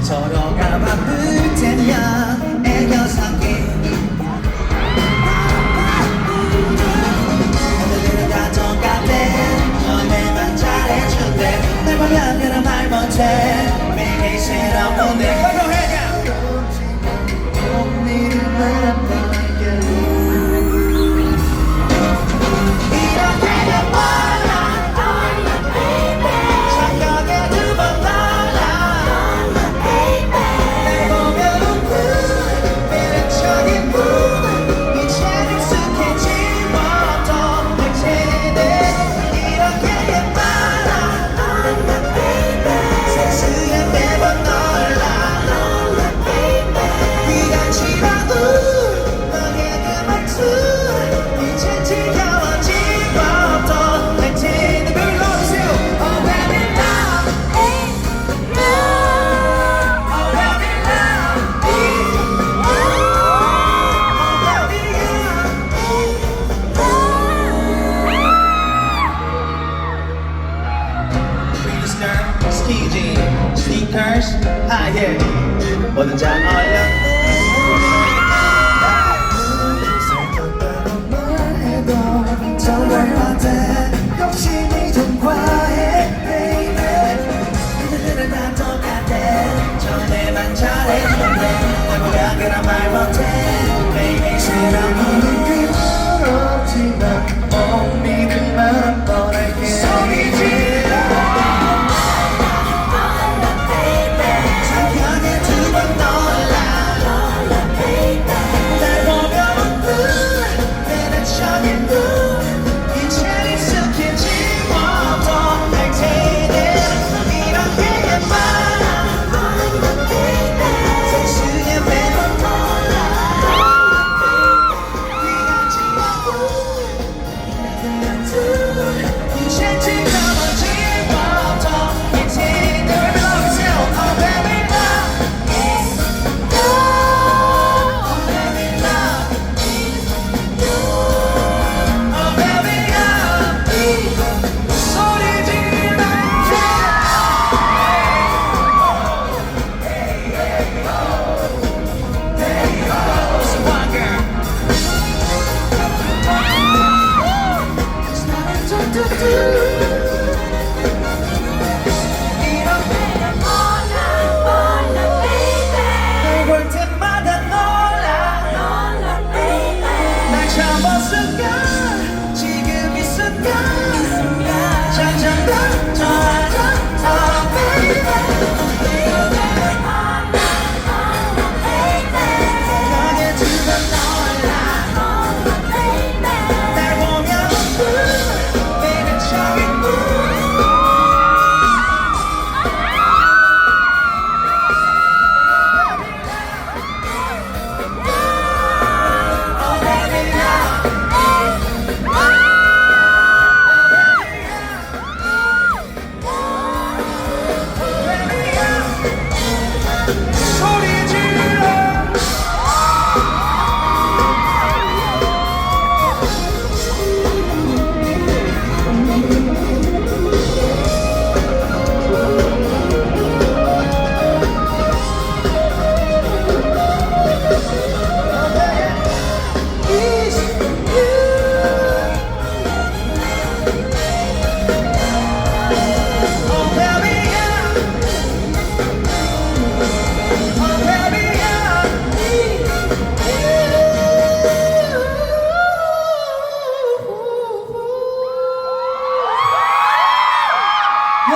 서로가 바쁠 때면 애교 섞인 애들은 다 똑같대 너네만 잘해준대 날 보면 그런 말 못해 매일 새로운데 스니커스, 하이힐 뭐든 잘 어울려 말해도 정말 어때 욕심이 좀 과해 baby 그들은 다 똑같대 전에만 잘해준대 날 보면 그런 말 못해 매일매일 새로운 느낌 부럽지만 못 믿을만 뻔할게 소리 질러 지금 이 순간 점점 더 좋아져 baby 너의 두번 놀라 날 보면 매력적인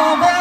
Oh,